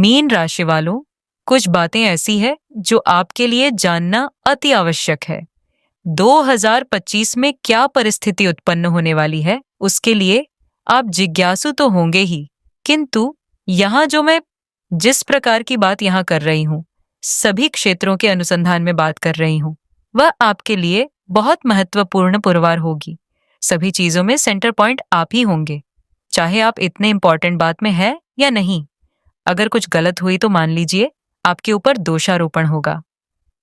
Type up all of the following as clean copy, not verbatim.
Mean राशि वालों, कुछ बातें ऐसी है जो आपके लिए जानना अति आवश्यक है। 2025 में क्या परिस्थिति उत्पन्न होने वाली है, उसके लिए आप जिज्ञासु तो होंगे ही, किंतु यहाँ जो मैं जिस प्रकार की बात यहाँ कर रही हूँ, सभी क्षेत्रों के अनुसंधान में बात कर रही हूँ, वह आपके लिए बहुत महत्वपूर्ण पुरवार होगी। सभी चीजों में सेंटर पॉइंट आप ही होंगे, चाहे आप इतने इंपॉर्टेंट बात में है या नहीं। अगर कुछ गलत हुई तो मान लीजिए आपके ऊपर दोषारोपण होगा,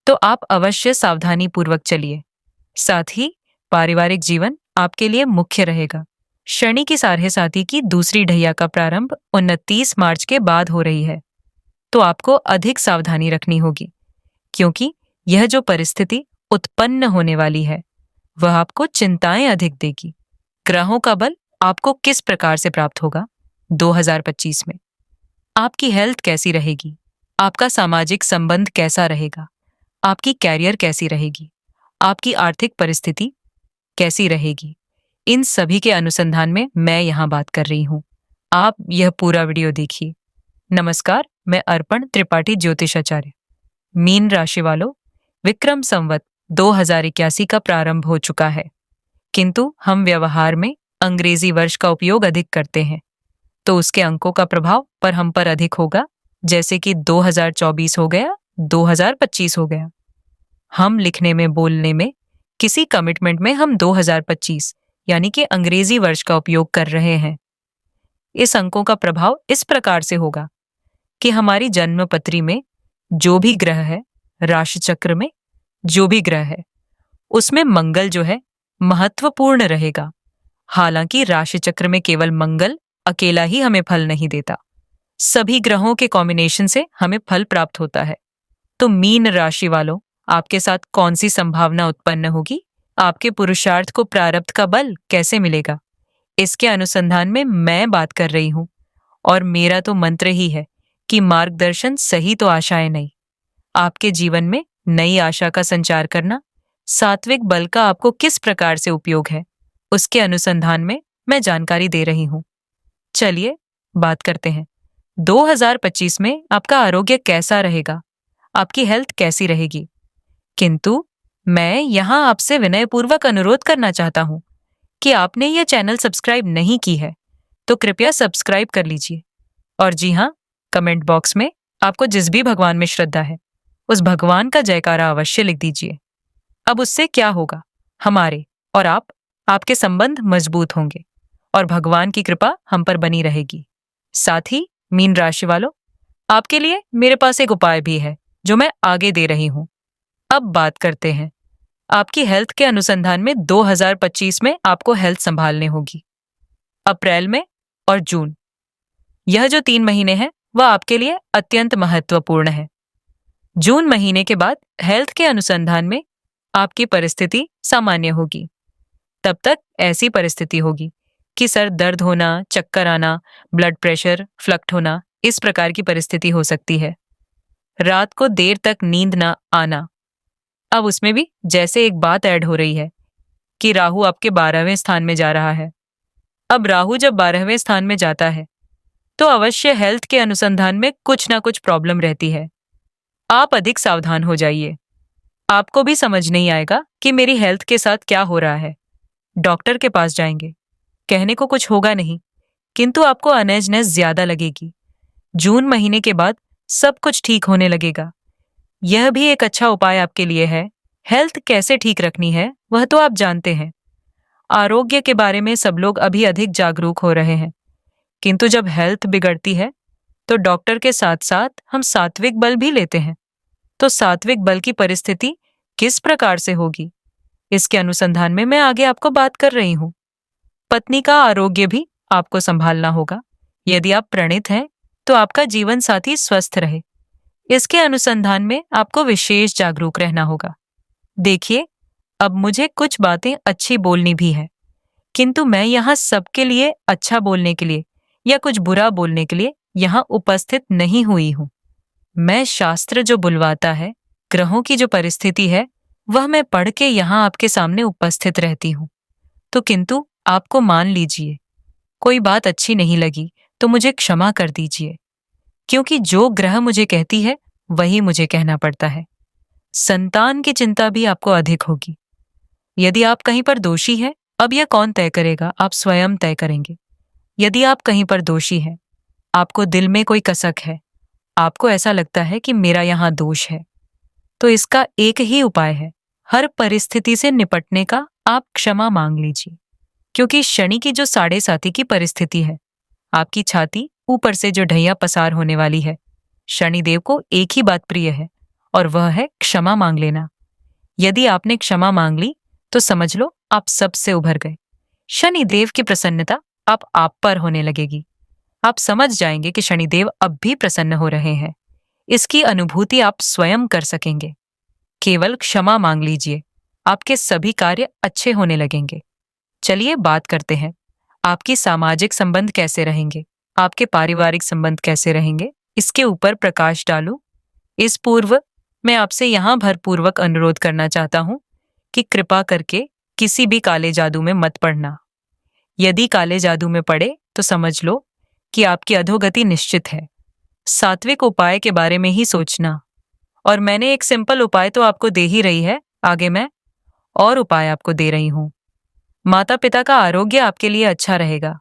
तो आप अवश्य सावधानी पूर्वक चलिए। साथ ही पारिवारिक जीवन आपके लिए मुख्य रहेगा। शनि की साढ़े साथी की दूसरी ढैया का प्रारंभ 29 मार्च के बाद हो रही है, तो आपको अधिक सावधानी रखनी होगी, क्योंकि यह जो परिस्थिति उत्पन्न होने वाली है वह आपको चिंताएं अधिक देगी। ग्रहों का बल आपको किस प्रकार से प्राप्त होगा 2025 में? आपकी हेल्थ कैसी रहेगी? आपका सामाजिक संबंध कैसा रहेगा? आपकी कैरियर कैसी रहेगी? आपकी आर्थिक परिस्थिति कैसी रहेगी? इन सभी के अनुसंधान में मैं यहाँ बात कर रही हूँ। आप यह पूरा वीडियो देखिए। नमस्कार, मैं अर्पण त्रिपाठी ज्योतिषाचार्य। मीन राशि वालों, विक्रम संवत 2081 का प्रारंभ हो चुका है, किंतु हम व्यवहार में अंग्रेजी वर्ष का उपयोग अधिक करते हैं, तो उसके अंकों का प्रभाव पर हम पर अधिक होगा। जैसे कि 2024 हो गया, 2025 हो गया। हम लिखने में, बोलने में, किसी कमिटमेंट में हम 2025 यानी कि अंग्रेजी वर्ष का उपयोग कर रहे हैं। इस अंकों का प्रभाव इस प्रकार से होगा कि हमारी जन्म पत्री में जो भी ग्रह है, राशि चक्र में जो भी ग्रह है, उसमें मंगल जो है महत्वपूर्ण रहेगा। हालांकि राशि चक्र में केवल मंगल अकेला ही हमें फल नहीं देता, सभी ग्रहों के कॉम्बिनेशन से हमें फल प्राप्त होता है। तो मीन राशि वालों, आपके साथ कौन सी संभावना उत्पन्न होगी? आपके पुरुषार्थ को प्रारब्ध का बल कैसे मिलेगा? इसके अनुसंधान में मैं बात कर रही हूँ, और मेरा तो मंत्र ही है कि मार्गदर्शन सही तो आशाएं नहीं। आपके जीवन में नई आशा का संचार करना, सात्विक बल का आपको किस प्रकार से उपयोग है, उसके अनुसंधान में मैं जानकारी दे रही हूँ। चलिए बात करते हैं। 2025 में आपका आरोग्य कैसा रहेगा? आपकी हेल्थ कैसी रहेगी? किंतु मैं यहाँ आपसे विनयपूर्वक अनुरोध करना चाहता हूँ कि आपने यह चैनल सब्सक्राइब नहीं की है तो कृपया सब्सक्राइब कर लीजिए। और जी हाँ, कमेंट बॉक्स में आपको जिस भी भगवान में श्रद्धा है उस भगवान का जयकारा अवश्य लिख दीजिए। अब उससे क्या होगा? हमारे और आपके संबंध मजबूत होंगे और भगवान की कृपा हम पर बनी रहेगी। साथ ही मीन राशि वालों, आपके लिए मेरे पास एक उपाय भी है जो मैं आगे दे रही हूँ। अब बात करते हैं आपकी हेल्थ के अनुसंधान में। 2025 में आपको हेल्थ संभालने होगी। अप्रैल में और जून, यह जो 3 महीने हैं वह आपके लिए अत्यंत महत्वपूर्ण है। जून महीने के बाद हेल्थ के अनुसंधान में आपकी परिस्थिति सामान्य होगी। तब तक ऐसी परिस्थिति होगी कि सर दर्द होना, चक्कर आना, ब्लड प्रेशर फ्लक्ट होना, इस प्रकार की परिस्थिति हो सकती है। रात को देर तक नींद ना आना। अब उसमें भी जैसे एक बात ऐड हो रही है कि राहु आपके 12वें स्थान में जा रहा है। अब राहु जब 12वें स्थान में जाता है तो अवश्य हेल्थ के अनुसंधान में कुछ ना कुछ प्रॉब्लम रहती है। आप अधिक सावधान हो जाइए। आपको भी समझ नहीं आएगा कि मेरी हेल्थ के साथ क्या हो रहा है। डॉक्टर के पास जाएंगे, कहने को कुछ होगा नहीं, किंतु आपको अनएजनेस ज्यादा लगेगी। जून महीने के बाद सब कुछ ठीक होने लगेगा। यह भी एक अच्छा उपाय आपके लिए है। हेल्थ कैसे ठीक रखनी है वह तो आप जानते हैं। आरोग्य के बारे में सब लोग अभी अधिक जागरूक हो रहे हैं, किंतु जब हेल्थ बिगड़ती है तो डॉक्टर के साथ साथ हम सात्विक बल भी लेते हैं। तो सात्विक बल की परिस्थिति किस प्रकार से होगी, इसके अनुसंधान में मैं आगे आपको बात कर रही हूँ। पत्नी का आरोग्य भी आपको संभालना होगा। यदि आप प्रणित हैं तो आपका जीवन साथी स्वस्थ रहे, इसके अनुसंधान में आपको विशेष जागरूक रहना होगा। देखिए, अब मुझे कुछ बातें अच्छी बोलनी भी है, किंतु मैं यहाँ सबके लिए अच्छा बोलने के लिए या कुछ बुरा बोलने के लिए यहाँ उपस्थित नहीं हुई हूँ। मैं शास्त्र जो बुलवाता है, ग्रहों की जो परिस्थिति है, वह मैं पढ़ के यहाँ आपके सामने उपस्थित रहती हूँ। तो किंतु आपको मान लीजिए, कोई बात अच्छी नहीं लगी तो मुझे क्षमा कर दीजिए। क्योंकि जो ग्रह मुझे कहती है वही मुझे कहना पड़ता है। संतान की चिंता भी आपको अधिक होगी। यदि आप कहीं पर दोषी हैं, अब यह कौन तय करेगा? आप स्वयं तय करेंगे। यदि आप कहीं पर दोषी हैं, आपको दिल में कोई कसक है, आपको ऐसा लगता है कि मेरा यहाँ दोष है, तो इसका एक ही उपाय है। हर परिस्थिति से निपटने का आप क्षमा मांग लीजिए। क्योंकि शनि की जो 7.5 की परिस्थिति है, आपकी छाती ऊपर से जो ढैया पसार होने वाली है, शनिदेव को एक ही बात प्रिय है और वह है क्षमा मांग लेना। यदि आपने क्षमा मांग ली तो समझ लो आप सबसे उभर गए। शनिदेव की प्रसन्नता अब आप पर होने लगेगी। आप समझ जाएंगे कि शनिदेव अब भी प्रसन्न हो रहे हैं। इसकी अनुभूति आप स्वयं कर सकेंगे। केवल क्षमा मांग लीजिए, आपके सभी कार्य अच्छे होने लगेंगे। चलिए बात करते हैं, आपकी सामाजिक संबंध कैसे रहेंगे, आपके पारिवारिक संबंध कैसे रहेंगे, इसके ऊपर प्रकाश डालूं। इस पूर्व मैं आपसे यहाँ भरपूर्वक अनुरोध करना चाहता हूँ कि कृपा करके किसी भी काले जादू में मत पड़ना। यदि काले जादू में पड़े तो समझ लो कि आपकी अधोगति निश्चित है। सात्विक उपाय के बारे में ही सोचना। और मैंने एक सिंपल उपाय तो आपको दे ही रही है, आगे मैं और उपाय आपको दे रही हूँ। माता पिता का आरोग्य आपके लिए अच्छा रहेगा।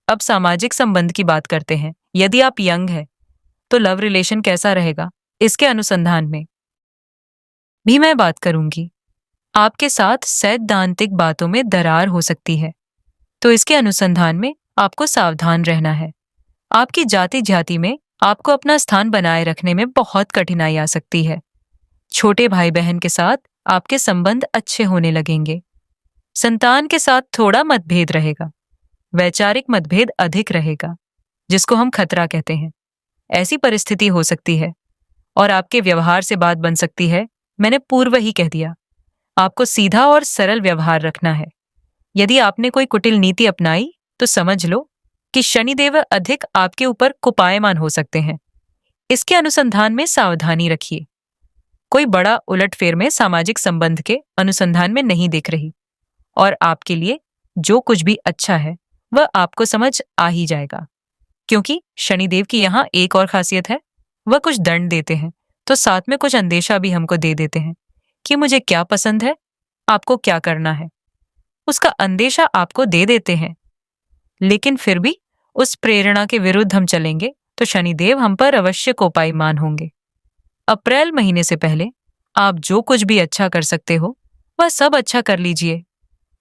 अब सामाजिक संबंध की बात करते हैं। यदि आप यंग है तो लव रिलेशन कैसा रहेगा, इसके अनुसंधान में भी मैं बात करूंगी। आपके साथ सैद्धांतिक बातों में दरार हो सकती है, तो इसके अनुसंधान में आपको सावधान रहना है। आपकी जाति जाति में आपको अपना स्थान बनाए रखने में बहुत कठिनाई आ सकती है। छोटे भाई बहन के साथ आपके संबंध अच्छे होने लगेंगे। संतान के साथ थोड़ा मतभेद रहेगा, वैचारिक मतभेद अधिक रहेगा, जिसको हम खतरा कहते हैं। ऐसी परिस्थिति हो सकती है और आपके व्यवहार से बात बन सकती है। मैंने पूर्व ही कह दिया, आपको सीधा और सरल व्यवहार रखना है। यदि आपने कोई कुटिल नीति अपनाई तो समझ लो कि शनिदेव अधिक आपके ऊपर कुपायमान हो सकते हैं। इसके अनुसंधान में सावधानी रखिए। कोई बड़ा उलटफेर में सामाजिक संबंध के अनुसंधान में नहीं दिख रही, और आपके लिए जो कुछ भी अच्छा है वह आपको समझ आ ही जाएगा। क्योंकि शनिदेव की यहाँ एक और खासियत है, वह कुछ दंड देते हैं तो साथ में कुछ अंदेशा भी हमको दे देते हैं कि मुझे क्या पसंद है, आपको क्या करना है। उसका अंदेशा आपको दे देते हैं, लेकिन फिर भी उस प्रेरणा के विरुद्ध हम चलेंगे तो शनिदेव हम पर अवश्य कोपायमान होंगे। अप्रैल महीने से पहले आप जो कुछ भी अच्छा कर सकते हो वह सब अच्छा कर लीजिए,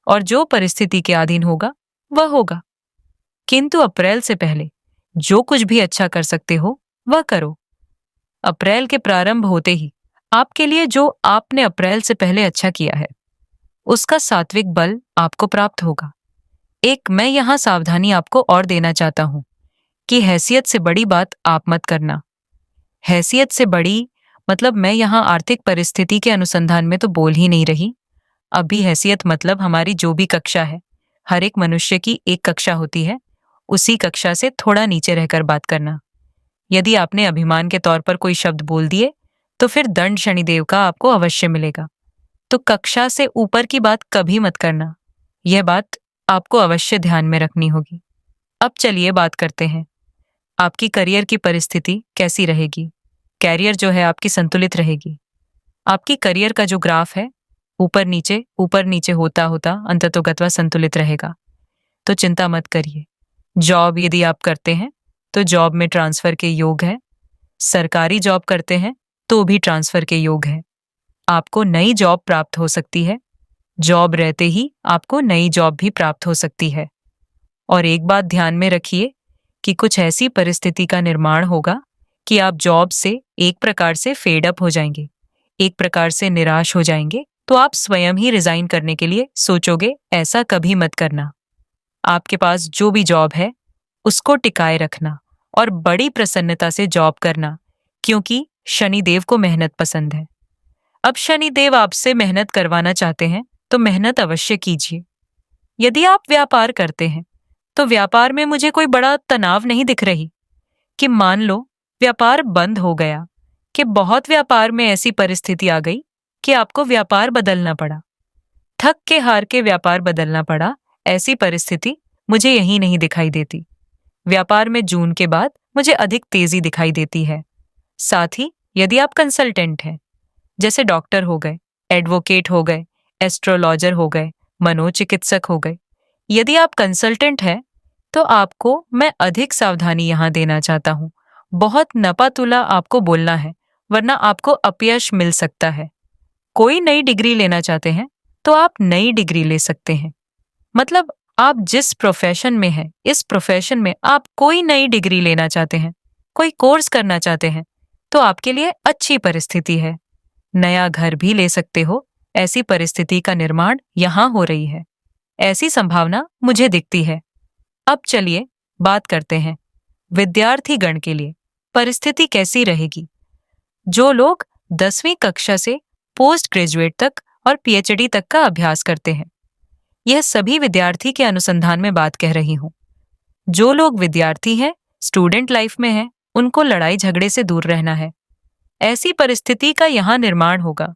और जो परिस्थिति के अधीन होगा वह होगा। किंतु अप्रैल से पहले जो कुछ भी अच्छा कर सकते हो वह करो। अप्रैल के प्रारंभ होते ही आपके लिए जो आपने अप्रैल से पहले अच्छा किया है उसका सात्विक बल आपको प्राप्त होगा। एक मैं यहाँ सावधानी आपको और देना चाहता हूँ कि हैसियत से बड़ी बात आप मत करना। हैसियत से बड़ी मतलब मैं यहाँ आर्थिक परिस्थिति के अनुसंधान में तो बोल ही नहीं रही। अभी हैसियत मतलब हमारी जो भी कक्षा है, हर एक मनुष्य की एक कक्षा होती है, उसी कक्षा से थोड़ा नीचे रहकर बात करना। यदि आपने अभिमान के तौर पर कोई शब्द बोल दिए तो फिर दंड शनिदेव का आपको अवश्य मिलेगा। तो कक्षा से ऊपर की बात कभी मत करना। यह बात आपको अवश्य ध्यान में रखनी होगी। अब चलिए बात करते हैं, आपकी करियर की परिस्थिति कैसी रहेगी। कैरियर जो है आपकी संतुलित रहेगी। आपकी करियर का जो ग्राफ है ऊपर नीचे होता होता अंततोगत्वा संतुलित रहेगा, तो चिंता मत करिए। जॉब यदि आप करते हैं तो जॉब में ट्रांसफर के योग है। सरकारी जॉब करते हैं तो भी ट्रांसफर के योग है। आपको नई जॉब प्राप्त हो सकती है। जॉब रहते ही आपको नई जॉब भी प्राप्त हो सकती है। और एक बात ध्यान में रखिए कि कुछ ऐसी परिस्थिति का निर्माण होगा कि आप जॉब से एक प्रकार से फेड अप हो जाएंगे, एक प्रकार से निराश हो जाएंगे, तो आप स्वयं ही रिजाइन करने के लिए सोचोगे। ऐसा कभी मत करना। आपके पास जो भी जॉब है उसको टिकाए रखना और बड़ी प्रसन्नता से जॉब करना, क्योंकि शनिदेव को मेहनत पसंद है। अब शनिदेव आपसे मेहनत करवाना चाहते हैं तो मेहनत अवश्य कीजिए। यदि आप व्यापार करते हैं तो व्यापार में मुझे कोई बड़ा तनाव नहीं दिख रही कि मान लो व्यापार बंद हो गया, कि बहुत व्यापार में ऐसी परिस्थिति आ गई कि आपको व्यापार बदलना पड़ा, थक के हार के व्यापार बदलना पड़ा। ऐसी परिस्थिति मुझे यहीं नहीं दिखाई देती। व्यापार में जून के बाद मुझे अधिक तेजी दिखाई देती है। साथ ही यदि आप कंसल्टेंट हैं, जैसे डॉक्टर हो गए, एडवोकेट हो गए, एस्ट्रोलॉजर हो गए, मनोचिकित्सक हो गए, यदि आप कंसल्टेंट हैं तो आपको मैं अधिक सावधानी यहाँ देना चाहता हूँ। बहुत नपातुला आपको बोलना है, वरना आपको अपयश मिल सकता है। कोई नई डिग्री लेना चाहते हैं तो आप नई डिग्री ले सकते हैं। मतलब आप जिस प्रोफेशन में हैं, इस प्रोफेशन में आप कोई नई डिग्री लेना चाहते हैं, कोई कोर्स करना चाहते हैं, तो आपके लिए अच्छी परिस्थिति है। नया घर भी ले सकते हो, ऐसी परिस्थिति का निर्माण यहाँ हो रही है। ऐसी संभावना मुझे दिखती है। अब चलिए बात करते हैं विद्यार्थी गण के लिए परिस्थिति कैसी रहेगी। जो लोग 10वीं कक्षा से पोस्ट ग्रेजुएट तक और पीएचडी तक का अभ्यास करते हैं, यह सभी विद्यार्थी के अनुसंधान में बात कह रही हूं। जो लोग विद्यार्थी हैं, स्टूडेंट लाइफ में हैं, उनको लड़ाई झगड़े से दूर रहना है। ऐसी परिस्थिति का यहाँ निर्माण होगा।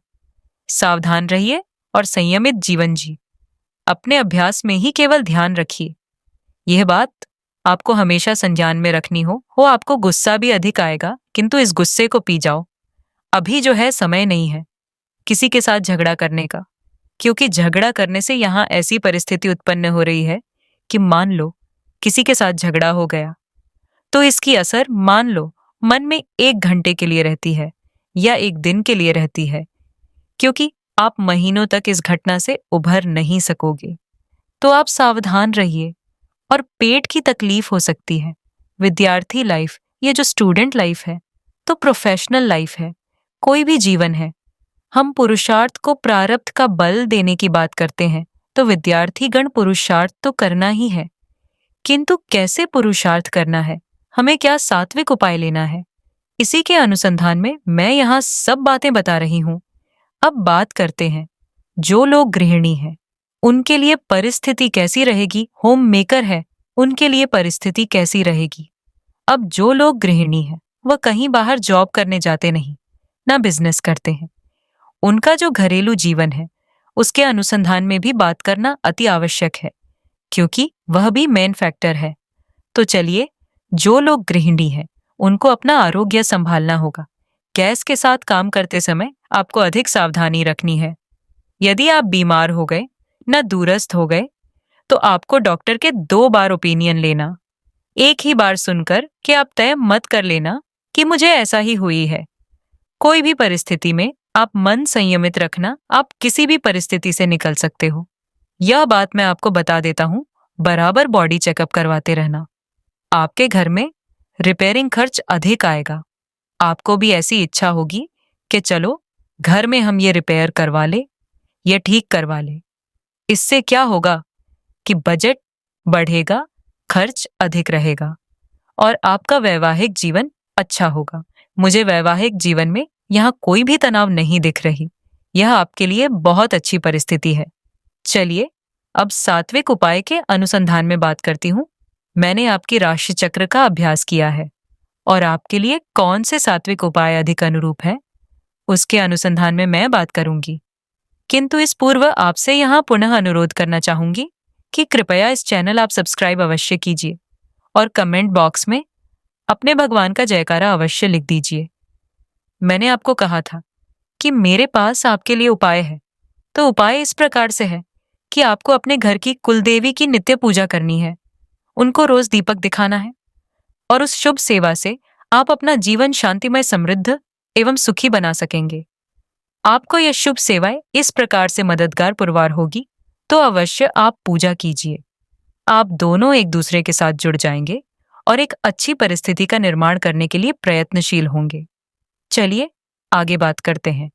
सावधान रहिए और संयमित जीवन जी। अपने अभ्यास में ही केवल ध्यान रखिए। यह बात आपको हमेशा संज्ञान में रखनी हो आपको गुस्सा भी अधिक आएगा, किंतु इस गुस्से को पी जाओ। अभी जो है समय नहीं है किसी के साथ झगड़ा करने का, क्योंकि झगड़ा करने से यहाँ ऐसी परिस्थिति उत्पन्न हो रही है कि मान लो किसी के साथ झगड़ा हो गया तो इसकी असर मान लो मन में 1 घंटे के लिए रहती है या 1 दिन के लिए रहती है, क्योंकि आप महीनों तक इस घटना से उभर नहीं सकोगे। तो आप सावधान रहिए। और पेट की तकलीफ हो सकती है। विद्यार्थी लाइफ, ये जो स्टूडेंट लाइफ है, तो प्रोफेशनल लाइफ है, कोई भी जीवन है। हम पुरुषार्थ को प्रारब्ध का बल देने की बात करते हैं, तो विद्यार्थी गण पुरुषार्थ तो करना ही है, किंतु कैसे पुरुषार्थ करना है, हमें क्या सात्विक उपाय लेना है, इसी के अनुसंधान में मैं यहाँ सब बातें बता रही हूँ। अब बात करते हैं जो लोग गृहिणी हैं, उनके लिए परिस्थिति कैसी रहेगी। होम मेकर है, उनके लिए परिस्थिति कैसी रहेगी। अब जो लोग गृहिणी हैं, वह कहीं बाहर जॉब करने जाते नहीं, ना बिजनेस करते हैं। उनका जो घरेलू जीवन है, उसके अनुसंधान में भी बात करना अति आवश्यक है, क्योंकि वह भी मेन फैक्टर है। तो चलिए, जो लोग गृहिणी हैं, उनको अपना आरोग्य संभालना होगा। गैस के साथ काम करते समय आपको अधिक सावधानी रखनी है। यदि आप बीमार हो गए, न दूरस्थ हो गए, तो आपको डॉक्टर के 2 बार ओपिनियन लेना। एक ही बार सुनकर कि आप तय मत कर लेना कि मुझे ऐसा ही हुई है। कोई भी परिस्थिति में आप मन संयमित रखना, आप किसी भी परिस्थिति से निकल सकते हो। यह बात मैं आपको बता देता हूं, बराबर बॉडी चेकअप करवाते रहना। आपके घर में रिपेयरिंग खर्च अधिक आएगा। आपको भी ऐसी इच्छा होगी कि चलो घर में हम ये रिपेयर करवा ले, ये ठीक करवा ले। इससे क्या होगा कि बजट बढ़ेगा, खर्च अधिक रहेगा और आपका वैवाहिक जीवन अच्छा होगा। मुझे वैवाहिक जीवन में यहाँ कोई भी तनाव नहीं दिख रही। यह आपके लिए बहुत अच्छी परिस्थिति है। चलिए, अब सात्विक उपाय के अनुसंधान में बात करती हूँ। मैंने आपकी राशि चक्र का अभ्यास किया है और आपके लिए कौन से सात्विक उपाय अधिक अनुरूप है, उसके अनुसंधान में मैं बात करूंगी। किंतु इस पूर्व आपसे यहाँ पुनः अनुरोध करना चाहूंगी कि कृपया इस चैनल आप सब्सक्राइब अवश्य कीजिए और कमेंट बॉक्स में अपने भगवान का जयकारा अवश्य लिख दीजिए। मैंने आपको कहा था कि मेरे पास आपके लिए उपाय है, तो उपाय इस प्रकार से है कि आपको अपने घर की कुलदेवी की नित्य पूजा करनी है, उनको रोज दीपक दिखाना है और उस शुभ सेवा से आप अपना जीवन शांतिमय, समृद्ध एवं सुखी बना सकेंगे। आपको यह शुभ सेवाएं इस प्रकार से मददगार पुरवार होगी, तो अवश्य आप पूजा कीजिए। आप दोनों एक दूसरे के साथ जुड़ जाएंगे और एक अच्छी परिस्थिति का निर्माण करने के लिए प्रयत्नशील होंगे। चलिए आगे बात करते हैं।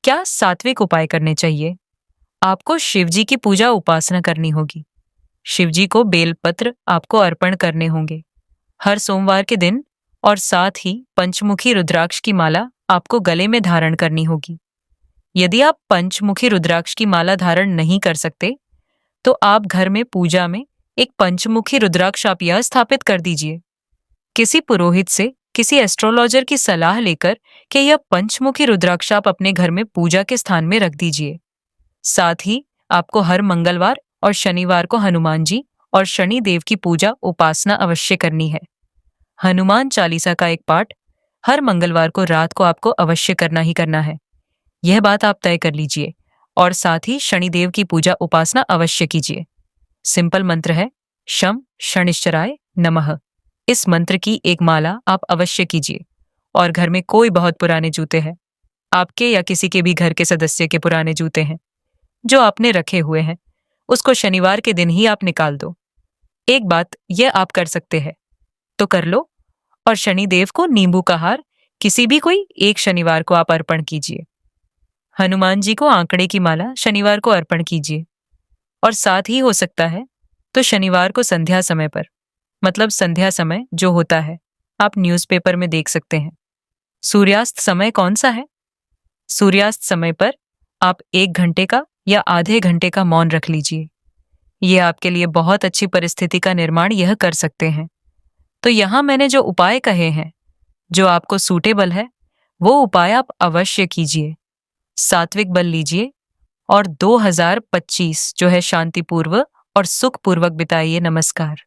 क्या सात्विक उपाय करने चाहिए? आपको शिवजी की पूजा उपासना करनी होगी। शिवजी को बेलपत्र आपको अर्पण करने होंगे हर सोमवार के दिन, और साथ ही पंचमुखी रुद्राक्ष की माला आपको गले में धारण करनी होगी। यदि आप पंचमुखी रुद्राक्ष की माला धारण नहीं कर सकते, तो आप घर में पूजा में एक पंचमुखी रुद्राक्ष आप यह स्थापित कर दीजिए। किसी पुरोहित से, किसी एस्ट्रोलॉजर की सलाह लेकर कि यह पंचमुखी रुद्राक्ष आप अपने घर में पूजा के स्थान में रख दीजिए। साथ ही आपको हर मंगलवार और शनिवार को हनुमान जी और शनि देव की पूजा उपासना अवश्य करनी है। हनुमान चालीसा का एक पाठ हर मंगलवार को रात को आपको अवश्य करना ही करना है। यह बात आप तय कर लीजिए। और साथ ही शनिदेव की पूजा उपासना अवश्य कीजिए। सिंपल मंत्र है शम शनिश्चराय नमः। इस मंत्र की एक माला आप अवश्य कीजिए। और घर में कोई बहुत पुराने जूते हैं, आपके या किसी के भी घर के सदस्य के पुराने जूते हैं जो आपने रखे हुए हैं, उसको शनिवार के दिन ही आप निकाल दो। एक बात यह आप कर सकते हैं तो कर लो, और शनिदेव को नींबू का हार किसी भी कोई एक शनिवार को आप अर्पण कीजिए। हनुमान जी को आंकड़े की माला शनिवार को अर्पण कीजिए। और साथ ही हो सकता है तो शनिवार को संध्या समय पर, मतलब संध्या समय जो होता है, आप न्यूज़पेपर में देख सकते हैं। सूर्यास्त समय कौन सा है? सूर्यास्त समय पर आप 1 घंटे का या आधे घंटे का मौन रख लीजिए। ये आपके लिए बहुत अच्छी परिस्थिति का निर्माण यह कर सकते हैं। तो यहाँ मैंने जो उपाय कहे हैं, जो आपको सूटेबल है, वो उपाय आप अवश्य कीजिए। सात्विक बल लीजिए और 2025 जो है शांतिपूर्वक और सुखपूर्वक बिताइए। नमस्कार।